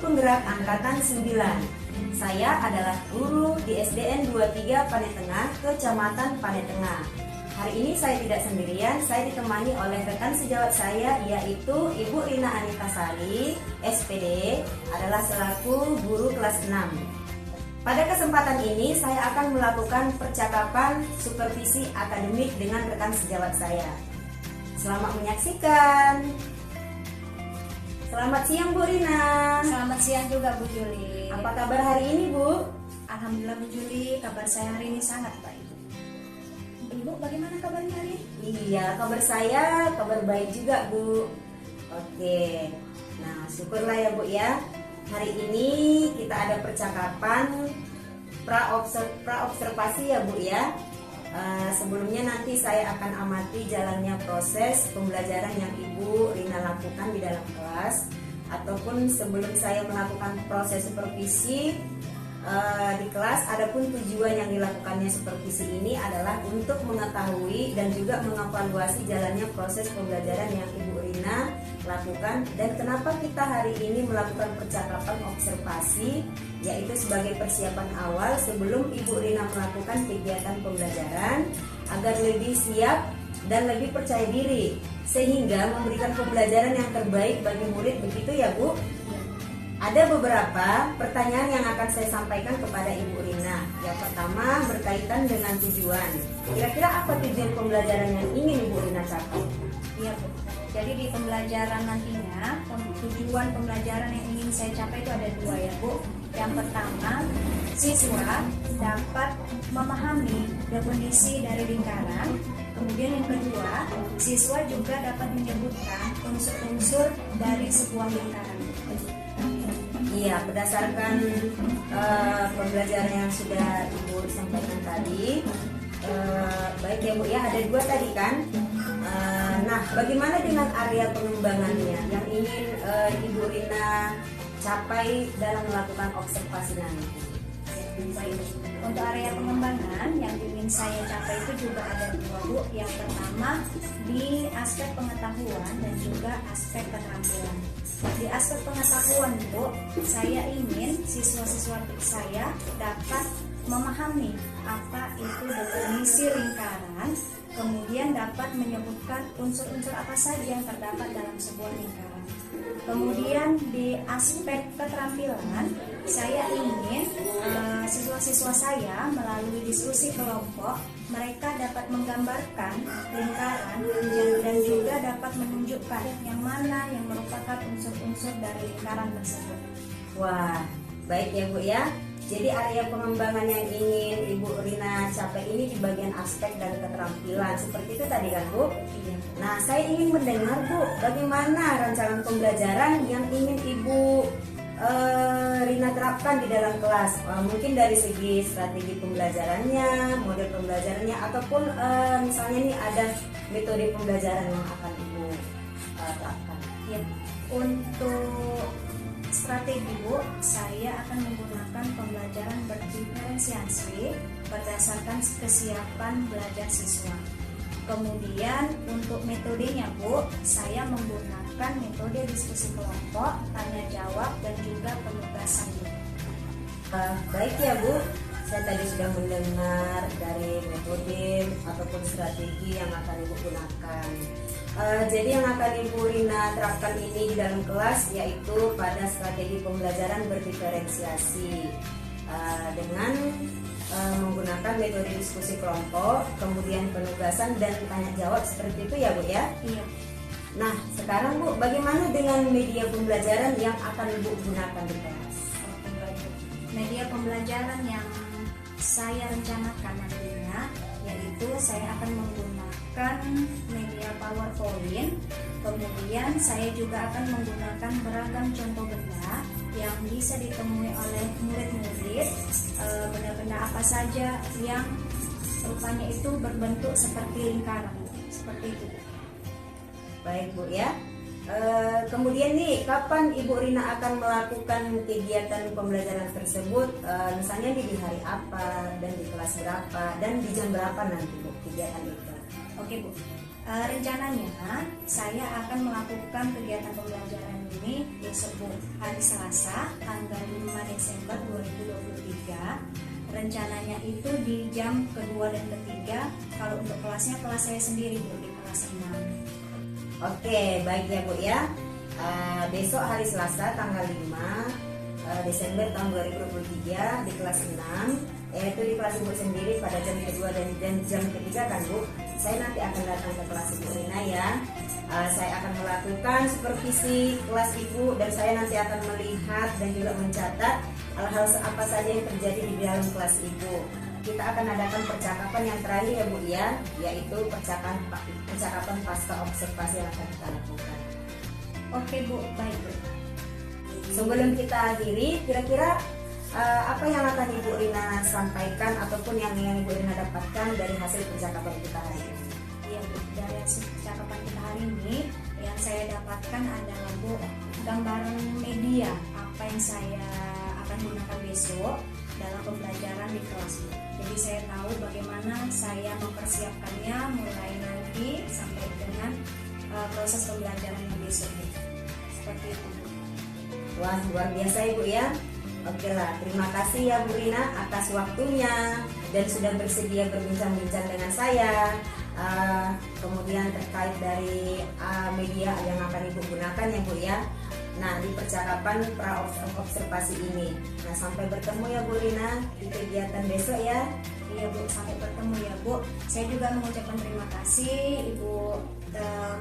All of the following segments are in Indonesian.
Penggerak Angkatan 9. Saya adalah guru di SDN 23 Panetengah, Kecamatan Panetengah. Hari ini saya tidak sendirian, saya ditemani oleh rekan sejawat saya, yaitu Ibu Rina Anita Sari, SPD, adalah selaku guru kelas 6. Pada kesempatan ini saya akan melakukan percakapan supervisi akademik dengan rekan sejawat saya. Selamat menyaksikan. Selamat siang Bu Rina. Selamat siang juga Bu Juli. Apa kabar hari ini Bu? Alhamdulillah Bu Juli, kabar saya hari ini sangat baik. Ibu bagaimana kabarnya hari ini? Iya, kabar saya kabar baik juga Bu. Oke, nah syukurlah ya Bu ya. Hari ini kita ada percakapan pra-observasi ya Bu ya. Sebelumnya nanti saya akan amati jalannya proses pembelajaran yang Ibu Rina lakukan di dalam kelas, ataupun sebelum saya melakukan proses supervisi di kelas. Adapun tujuan yang dilakukannya supervisi ini adalah untuk mengetahui dan juga mengevaluasi jalannya proses pembelajaran yang Ibu Rina lakukan, dan kenapa kita hari ini melakukan percakapan observasi, yaitu sebagai persiapan awal sebelum Ibu Rina melakukan kegiatan pembelajaran agar lebih siap dan lebih percaya diri sehingga memberikan pembelajaran yang terbaik bagi murid, begitu ya Bu? Ada beberapa pertanyaan yang akan saya sampaikan kepada Ibu Rina. Yang pertama berkaitan dengan tujuan. Kira-kira apa tujuan pembelajaran yang ingin Ibu Rina capai? Iya Bu. Jadi di pembelajaran nantinya, tujuan pembelajaran yang ingin saya capai itu ada dua ya Bu. Yang pertama, siswa dapat memahami definisi dari lingkaran. Kemudian yang kedua, siswa juga dapat menyebutkan unsur-unsur dari sebuah lingkaran. Iya, berdasarkan pembelajaran yang sudah Ibu sampaikan tadi, baik ya Bu ya, ada dua tadi kan. Nah, bagaimana dengan area pengembangannya yang ingin Ibu Rina capai dalam melakukan observasi nanti? Baik. Untuk area pengembangan yang ingin saya capai itu juga ada dua Bu. Yang pertama di aspek pengetahuan dan juga aspek keterampilan. Di aspek pengetahuan Bu, saya ingin siswa-siswa saya dapat memahami apa itu definisi lingkaran, kemudian dapat menyebutkan unsur-unsur apa saja yang terdapat dalam sebuah lingkaran. Kemudian di aspek keterampilan, saya ingin siswa-siswa saya melalui diskusi kelompok, mereka dapat menggambarkan lingkaran dan juga dapat menunjukkan yang mana yang merupakan unsur-unsur dari lingkaran tersebut. Wah, baik ya Bu ya. Jadi area pengembangan yang ingin Ibu Rina capai ini di bagian aspek dan keterampilan. Seperti itu tadi kan Bu? Iya. Nah, saya ingin mendengar Bu, bagaimana rancangan pembelajaran yang ingin Ibu Rina terapkan di dalam kelas. Mungkin dari segi strategi pembelajarannya, model pembelajarannya, ataupun misalnya nih ada metode pembelajaran yang akan Ibu terapkan. Ya, untuk strategi Bu, saya akan menggunakan pembelajaran berdiferensiasi berdasarkan kesiapan belajar siswa. Kemudian untuk metodenya Bu, saya menggunakan metode diskusi kelompok, tanya jawab, dan juga penugasan Bu. Baik ya Bu, saya tadi sudah mendengar dari metode ataupun strategi yang akan Ibu gunakan. Jadi yang akan Ibu Rina terapkan ini di dalam kelas yaitu pada strategi pembelajaran berdiferensiasi dengan menggunakan metode diskusi kelompok, kemudian penugasan dan tanya jawab, seperti itu ya Bu ya? Iya. Nah, sekarang Bu, bagaimana dengan media pembelajaran yang akan Ibu gunakan di kelas? Media pembelajaran yang saya rencanakan nantinya yaitu saya akan menggunakan media PowerPoint, kemudian saya juga akan menggunakan beragam contoh benda yang bisa ditemui oleh murid-murid, benda-benda apa saja yang rupanya itu berbentuk seperti lingkaran, seperti itu. Baik Bu ya. Kemudian nih, kapan Ibu Rina akan melakukan kegiatan pembelajaran tersebut? Misalnya di hari apa, dan di kelas berapa, dan di jam berapa nanti Bu kegiatan itu? Oke Bu, rencananya saya akan melakukan kegiatan pembelajaran ini besok Bu, hari Selasa tanggal 5 Desember 2023. Rencananya itu di jam kedua dan ketiga. Kalau untuk kelasnya kelas saya sendiri Bu, di kelas 6. Oke, baik ya Bu ya. Besok hari Selasa tanggal 5 Desember tahun 2023 di kelas 6, yaitu di kelas Ibu sendiri pada jam kedua dan jam ketiga kan Bu. Saya nanti akan datang ke kelas Ibu Rina ya. Saya akan melakukan supervisi kelas Ibu dan saya nanti akan melihat dan juga mencatat hal-hal apa saja yang terjadi di dalam kelas Ibu. Kita akan adakan percakapan yang terakhir ya Bu ya, yaitu percakapan pasca observasi yang akan kita lakukan. Oke Bu, baik Bu. Sebelum kita akhiri, kira-kira apa yang akan Ibu Rina sampaikan ataupun yang Ibu Rina dapatkan dari hasil percakapan kita hari ini? Iya Bu, dari hasil percakapan kita hari ini yang saya dapatkan adalah Bu, gambaran media apa yang saya akan gunakan besok dalam pembelajaran di kelas Bu. Jadi saya tahu bagaimana saya mempersiapkannya mulai nanti sampai dengan proses pembelajaran yang besok Bu. Seperti itu Bu. Wah, luar biasa Ibu ya. Oke lah, terima kasih ya Bu Rina atas waktunya dan sudah bersedia berbincang-bincang dengan saya. Kemudian terkait dari media yang akan Ibu gunakan ya Bu ya. Nah, di percakapan pra-observasi ini. Nah, sampai bertemu ya Bu Rina di kegiatan besok ya. Iya Bu, sampai bertemu ya Bu. Saya juga mengucapkan terima kasih Ibu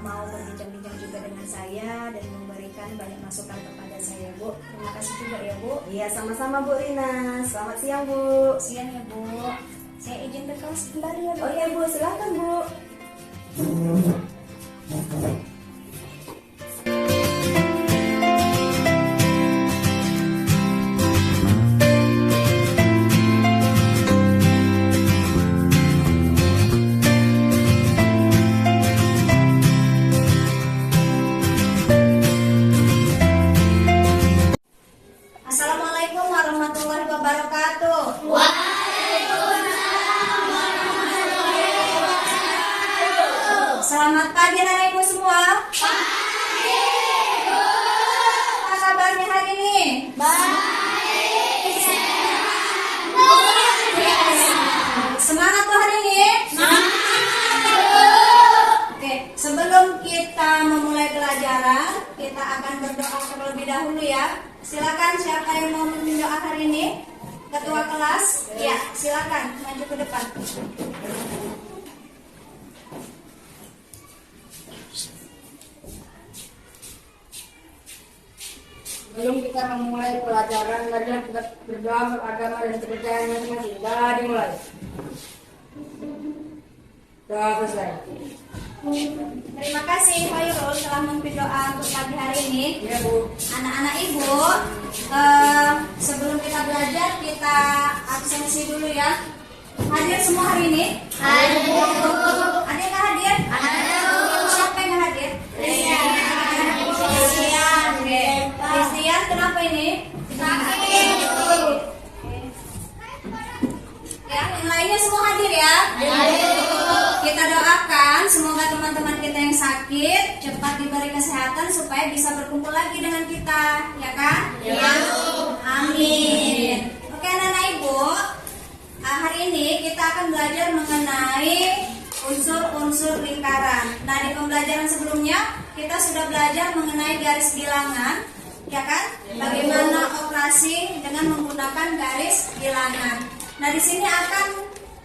mau berbincang-bincang juga dengan saya dan memberikan banyak masukan kepada saya Bu. Terima kasih juga ya Bu. Iya, sama-sama Bu Rina. Selamat siang Bu. Siang ya Bu. Saya izin ke kelas kembali ya Bu. Oke Bu, silakan Bu. Assalamualaikum warahmatullahi wabarakatuh. Selamat pagi anak ibu semua. Pagi Bu. Apa kabarnya hari ini? Baik. Semangat tuh hari ini? Semangat. Oke, sebelum kita memulai pelajaran, kita akan berdoa terlebih dahulu ya. Silakan siapa yang mau memimpin doa hari ini? Ketua kelas? Ya, silakan maju ke depan. Sebelum kita memulai pelajaran, marilah kita berdoa beragama dan kepercayaan masing-masing. Dah dimulai. Doa selesai. Terima kasih Khairul telah memimpin doa untuk pagi hari ini. Ya Bu. Anak-anak ibu, sebelum kita belajar kita absensi dulu ya. Hadir semua hari ini? Hadir. Ada yang hadir? Hadir. Siapa yang hadir? Christian. Christian, kenapa ini? Sakit. Ya, yang lainnya semua hadir ya? Hadir. Kita doakan semoga teman-teman kita yang sakit cepat diberi kesehatan supaya bisa berkumpul lagi dengan kita, ya kan? Ya. Amin. Oke anak-anak ibu, hari ini kita akan belajar mengenai unsur-unsur lingkaran. Nah di pembelajaran sebelumnya kita sudah belajar mengenai garis bilangan, ya kan? Bagaimana operasi dengan menggunakan garis bilangan. Nah di sini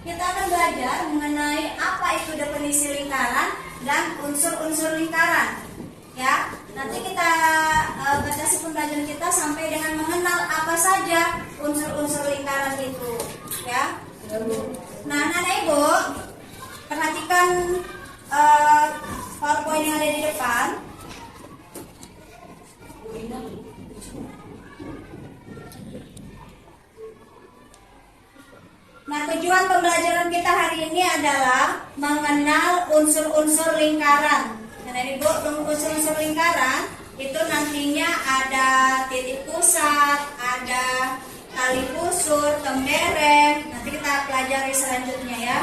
kita akan belajar mengenai apa itu definisi lingkaran dan unsur-unsur lingkaran. Ya, nanti kita batasi pembelajaran kita sampai dengan mengenal apa saja unsur-unsur lingkaran itu. Ya. Nah, anak-anak ibu, perhatikan PowerPoint yang ada di depan. Nah, tujuan pembelajaran kita hari ini adalah mengenal unsur-unsur lingkaran. Nah, ibu, unsur-unsur lingkaran itu nantinya ada titik pusat, ada tali pusur, tembereng. Nanti kita pelajari selanjutnya ya.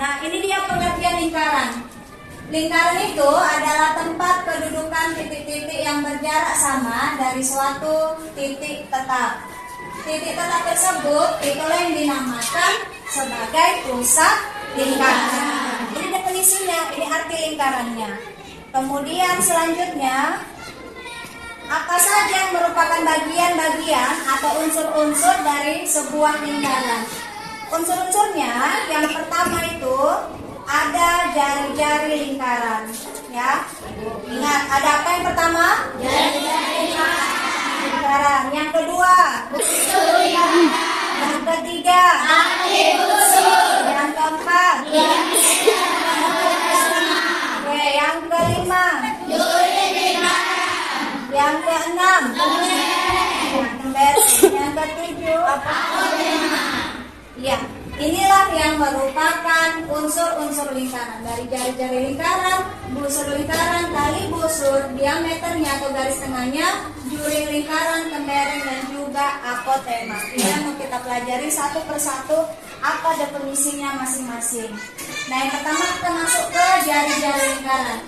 Nah, ini dia pengertian lingkaran. Lingkaran itu adalah tempat kedudukan titik-titik yang berjarak sama dari suatu titik tetap. Titik tetap tersebut itulah yang dinamakan sebagai pusat lingkaran. Ini definisinya, ini arti lingkarannya. Kemudian selanjutnya, apa saja yang merupakan bagian-bagian atau unsur-unsur dari sebuah lingkaran? Unsur-unsurnya yang pertama itu ada jari-jari lingkaran, ya. Ingat, ada apa yang pertama? Jari-jari lingkaran. Yang kedua, yang ketiga, yang keempat, oke, yang kelima, yang keenam, yang ketujuh, ya, inilah yang merupakan unsur-unsur lingkaran. Dari jari-jari lingkaran, busur lingkaran, tali busur, diameternya atau garis tengahnya, juri lingkaran, kembereng, dan juga apotema. Ini yang mau kita pelajari satu persatu apa definisinya masing-masing. Nah, yang pertama kita masuk ke jari-jari lingkaran.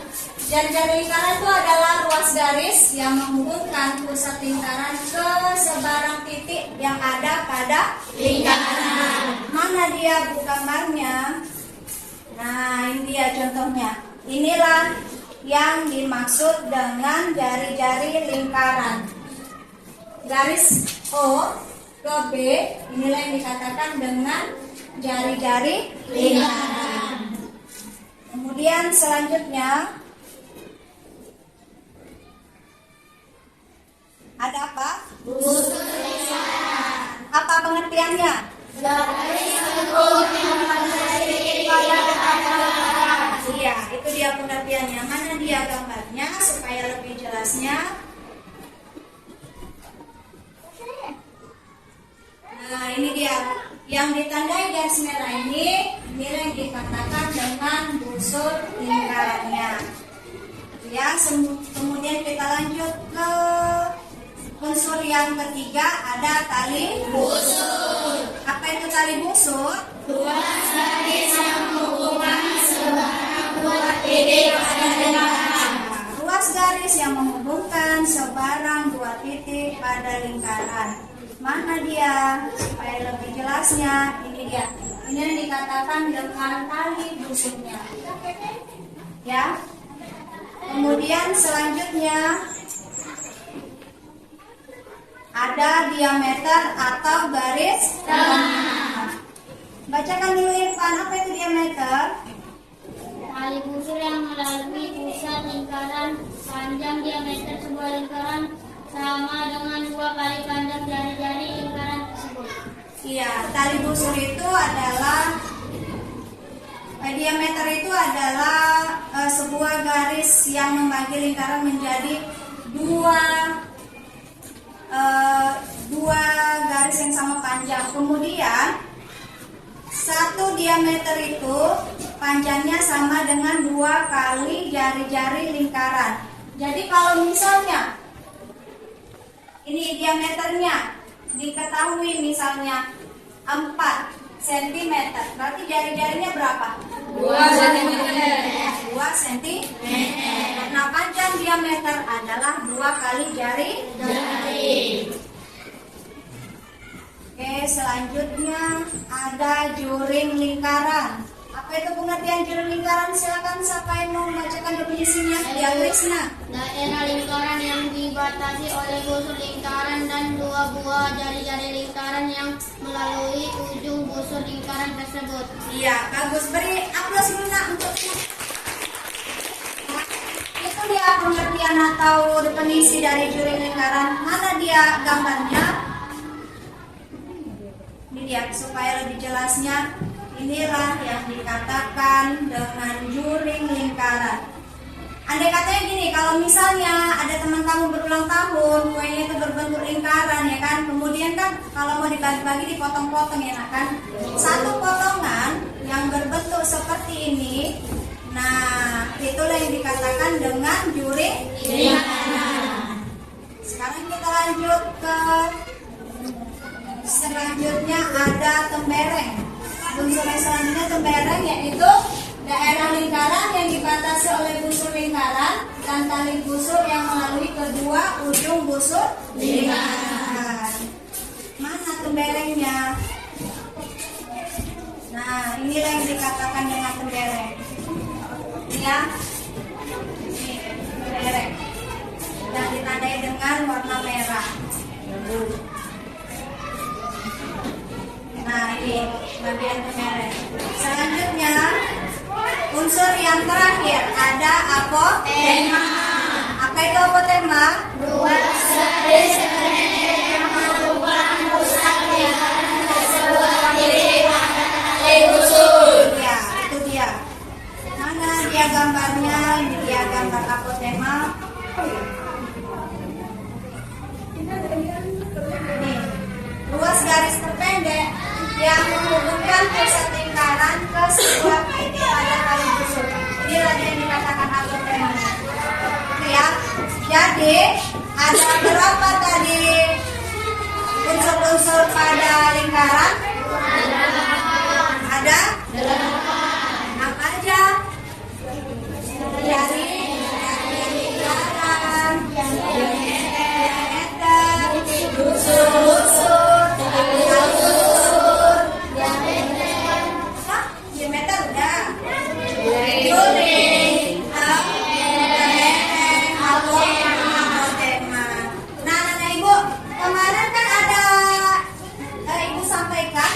Jari-jari lingkaran itu adalah ruas garis yang menghubungkan pusat lingkaran ke sebarang titik yang ada pada lingkaran. Mana dia bu gambarnya? Nah, ini dia contohnya. Inilah yang dimaksud dengan jari-jari lingkaran. Garis O ke B, inilah yang dikatakan dengan jari-jari lingkaran. Kemudian selanjutnya ada apa? Busur lingkaran. Apa pengertiannya? Iya, itu dia pengertiannya. Mana dia gambarnya supaya lebih jelasnya? Nah, ini dia yang ditandai garis merah ini yang dikatakan dengan busur lingkarannya. Ya, kemudian kita lanjut ke unsur yang ketiga, ada tali busur. Apa itu tali busur? Ruas garis yang menghubungkan sebarang dua titik pada lingkaran. Ruas garis yang menghubungkan sebarang dua titik pada lingkaran. Mana dia? Supaya lebih jelasnya, ini dia. Ini yang dikatakan dengan tali busurnya. Ya. Kemudian selanjutnya ada diameter atau garis tengah. Bacakan dulu Irfan, apa itu diameter? Tali busur yang melalui pusat lingkaran. Panjang diameter sebuah lingkaran sama dengan 2 kali panjang jari-jari lingkaran tersebut. Iya, tali busur itu adalah diameter itu adalah sebuah garis yang membagi lingkaran menjadi dua garis yang sama panjang. Kemudian satu diameter itu panjangnya sama dengan 2 kali jari-jari lingkaran. Jadi kalau misalnya ini diameternya diketahui misalnya 4 cm, berarti jari-jarinya berapa? 2 cm. 2 cm. Nah, panjang diameter adalah 2 kali jari. Oke, selanjutnya ada juring lingkaran. Apa itu pengertian juring lingkaran? Silakan siapa yang mau membacakan definisinya? Ya, Krisna. Daerah lingkaran yang dibatasi oleh busur lingkaran dan 2 buah jari-jari lingkaran yang melalui ujung busur lingkaran tersebut. Iya, bagus. Beri aplaus dulu nak untuk itu dia pengertian atau definisi dari juring lingkaran. Mana dia gambarnya? Ini dia supaya lebih jelasnya. Inilah yang dikatakan dengan juring lingkaran. Andai katanya gini, kalau misalnya ada teman kamu berulang tahun, kuenya itu berbentuk lingkaran ya kan, kemudian kan kalau mau dibagi-bagi dipotong-potong ya kan, satu potongan yang berbentuk seperti ini, nah itulah yang dikatakan dengan juring lingkaran. Sekarang kita lanjut ke selanjutnya ada tembereng. unsur yang selanjutnya tembereng, yaitu daerah lingkaran yang dibatasi oleh busur lingkaran dan tali busur yang melalui kedua ujung busur lingkaran. Mana temberengnya? Nah, inilah yang dikatakan dengan tembereng. Ya, ini tembereng. Dan ditandai dengan warna merah. Nah, ini bagian tembereng. Selanjutnya, unsur yang terakhir ada apotema. Apa itu apotema? Ya, itu dia. Mana dia gambarnya? Ini dia gambar apotema. Nih, luas garis terpendek yang menghubungkan pusat lingkaran ke sebuah titik pada tali busur. Inilah yang dikatakan apotema. Oke ya. Jadi ada berapa tadi unsur-unsur pada lingkaran? Ada? Apa aja? Dari lingkaran, diameter, busur, diameter udah. Apotema. Nah, anak ibu, kemarin kan ada ibu sampaikan,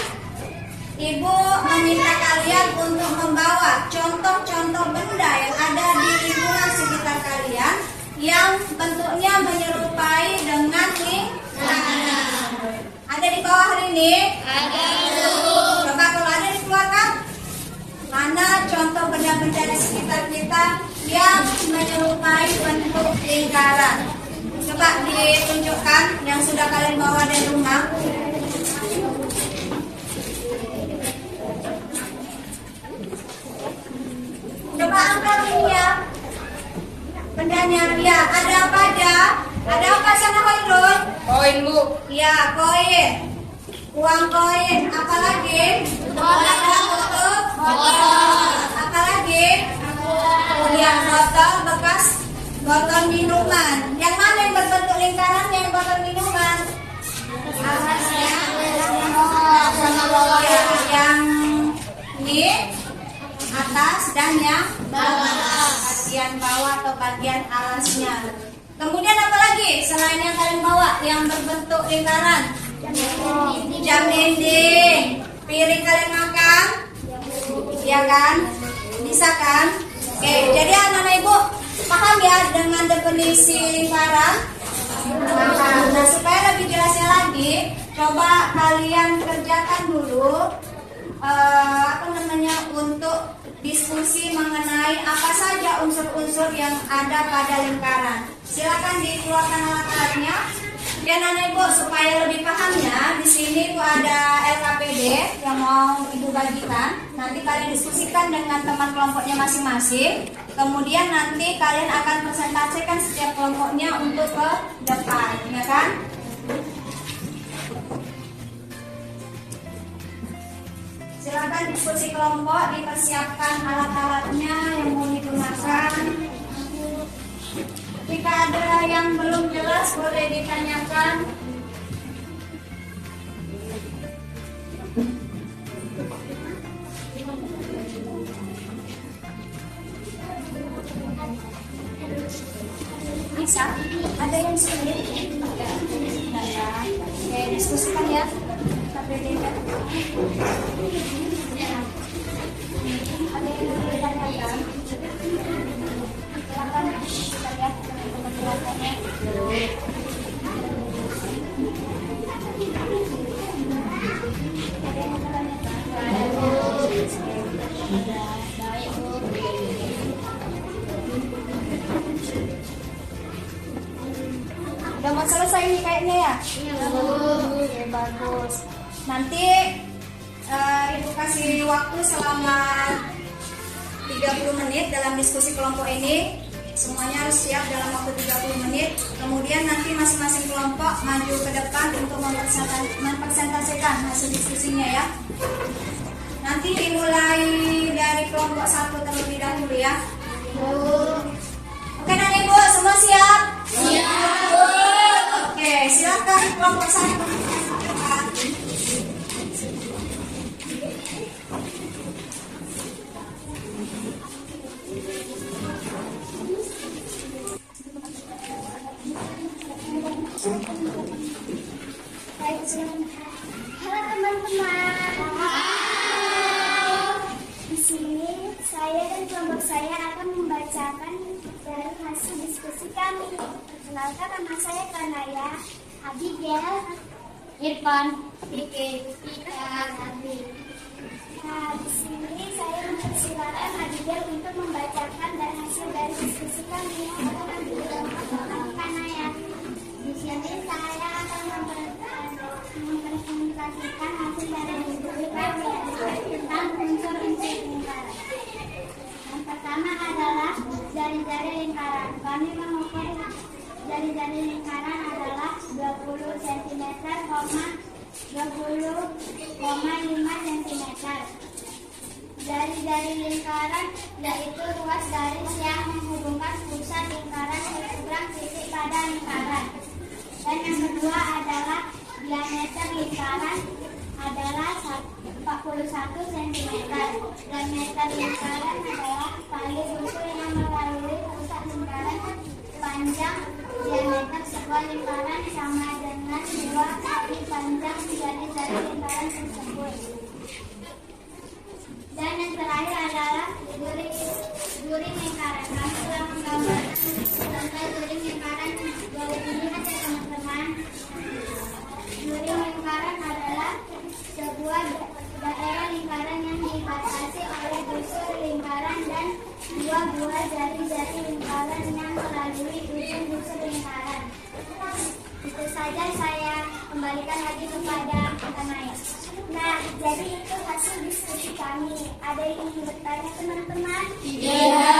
ibu meminta kalian untuk membawa contoh-contoh benda yang ada di lingkungan sekitar kalian yang bentuknya menyerupai dengan lingkaran. Ada di bawah hari ini? Ada. Coba kalau ada dikeluarkan. Mana contoh benda-benda di sekitar kita yang menyerupai bentuk lingkaran? Coba ditunjukkan yang sudah kalian bawa dari rumah. Coba angkat ini ya. Bendanya, ya, ada apa aja? Ada apa sana Khairul? Koin Bu. Ya, koin. Uang koin. Apalagi? Ada tutup. Apalagi? Ya, botol bekas botol minuman. Yang mana yang berbentuk lingkaran? Yang botol minuman? Alasnya sama bawah. Ya, yang ini atas dan yang bawah. Bagian bawah atau bagian alasnya. Kemudian apa lagi selain yang kalian bawa yang berbentuk lingkaran? Jam dinding. Piring kalian makan? Iya kan? Bisa kan? Oke, jadi anak-anak ibu paham ya dengan definisi lingkaran? Nah, supaya lebih jelasnya lagi, coba kalian kerjakan dulu untuk diskusi mengenai apa saja unsur-unsur yang ada pada lingkaran. Silakan dikeluarkan alat-alatnya. Dan anak ibu supaya lebih pahamnya, di sini tuh ada LKPD yang mau ibu bagikan. Nanti kalian diskusikan dengan teman kelompoknya masing-masing. Kemudian nanti kalian akan presentasikan setiap kelompoknya untuk ke depan, ya kan? Silakan diskusi kelompok, dipersiapkan alat-alatnya yang mau digunakan. Jika ada yang belum jelas boleh ditanyakan. Bisa? Ada yang sulit? Tidak ya. Oke, diskusikan ya. Sampai tidak. Ada yang belum ditanyakan? Silakan kita lihat teman-teman. Ada yang bertanya? Udah mau selesai nih kayaknya ya? Iya, Oke, bagus. Nanti ibu kasih waktu selama 30 menit dalam diskusi kelompok ini. Semuanya harus siap dalam waktu 30 menit. Kemudian nanti masing-masing kelompok maju ke depan untuk mempresentasikan hasil diskusinya ya. Nanti dimulai dari kelompok 1 terlebih dahulu ya. Oke dan Ibu, semua siap? Siap. Oke, silakan kelompok 1. Halo teman-teman. Di sini saya dan kelompok saya akan membacakan dari hasil diskusi kami. Perkenalkan, nama saya Kanaya, Abigail, Irfan, Vicky, Ika, Abi. Nah, di sini saya mempersilakan Abigail untuk membacakan dan hasil dari diskusi kami. Kanaya. Di sini saya akan mempresentasikan hasil dari diskusi kami tentang unsur-unsur lingkaran. Yang pertama adalah jari-jari lingkaran. Kami mengukur jari-jari lingkaran adalah 20 cm, 20,5 cm. Jari-jari lingkaran yaitu ruas garis yang menghubungkan pusat lingkaran ke seberang titik pada lingkaran. Dan yang kedua adalah diameter lingkaran adalah 41 cm. Diameter lingkaran adalah tali unsur yang melalui pusat lingkaran. Panjang diameter sebuah lingkaran sama dengan 2 kali panjang jari-jari lingkaran tersebut. Dan yang terakhir adalah duri lingkaran. Kami telah menggambarkan tentang duri lingkaran berikut ini ya teman-teman. Duri lingkaran adalah sebuah daerah lingkaran yang dibatasi oleh busur lingkaran dan dua buah jari-jari lingkaran yang melalui ujung busur lingkaran. Itu saja, saya kembalikan lagi kepada Kanaya. Nah, jadi itu hasil diskusi kami. Ada yang ingin bertanya teman-teman? Iya.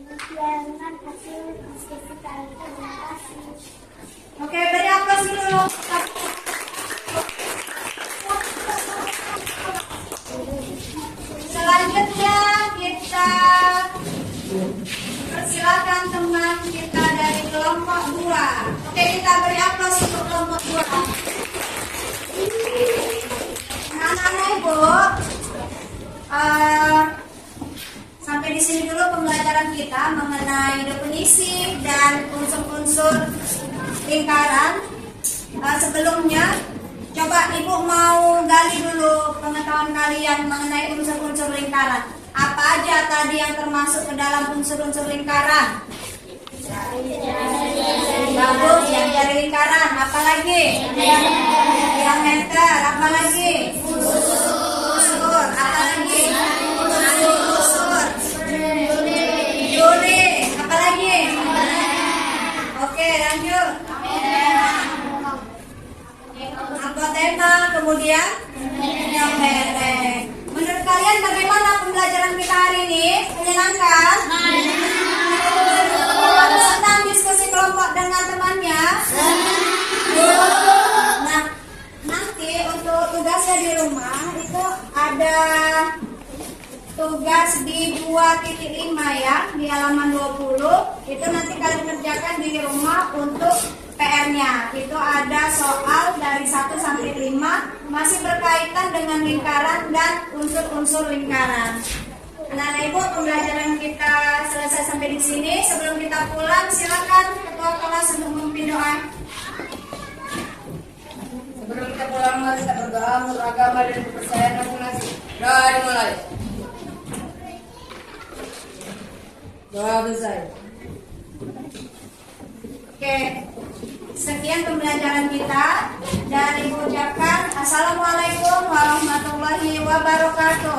Demikian hasil diskusi kami. Terima kasih. Oke, beri aplaus dulu. Selanjutnya kita persilakan teman kita dari kelompok 2. Oke, kita beri aplaus untuk kelompok 2. Anak-anak Ibu, sampai di sini dulu pembelajaran kita mengenai definisi dan unsur-unsur lingkaran. Sebelumnya, coba Ibu mau gali dulu pengetahuan kalian mengenai unsur-unsur lingkaran. Apa aja tadi yang termasuk ke dalam unsur-unsur lingkaran? Bagus, yang jari lingkaran. Apa lagi? Diameter. Apa lagi? Busur. Apa lagi? Busur. Duri. Apa lagi? Oke, lanjut. Angkotema, kemudian yang merek. Menurut kalian bagaimana pembelajaran kita hari ini? Menyenangkan? Senang diskusi kelompok dengan temannya? Nah, nanti untuk tugasnya di rumah itu ada tugas di 2.5 ya, di halaman 20. Itu nanti kalian kerjakan di rumah untuk PR-nya. Itu ada soal dari 1 sampai 5 masih berkaitan dengan lingkaran dan unsur-unsur lingkaran. Nah, Ibu, pembelajaran kita selesai sampai di sini. Sebelum kita pulang, silakan ketua kelas untuk memimpin doa. Sebelum kita pulang, mari kita berdoa menurut agama dan kepercayaan masing-masing. Doa dimulai. Doa besar. Oke, sekian pembelajaran kita. Dan Ibu ucapkan Assalamualaikum warahmatullahi wabarakatuh.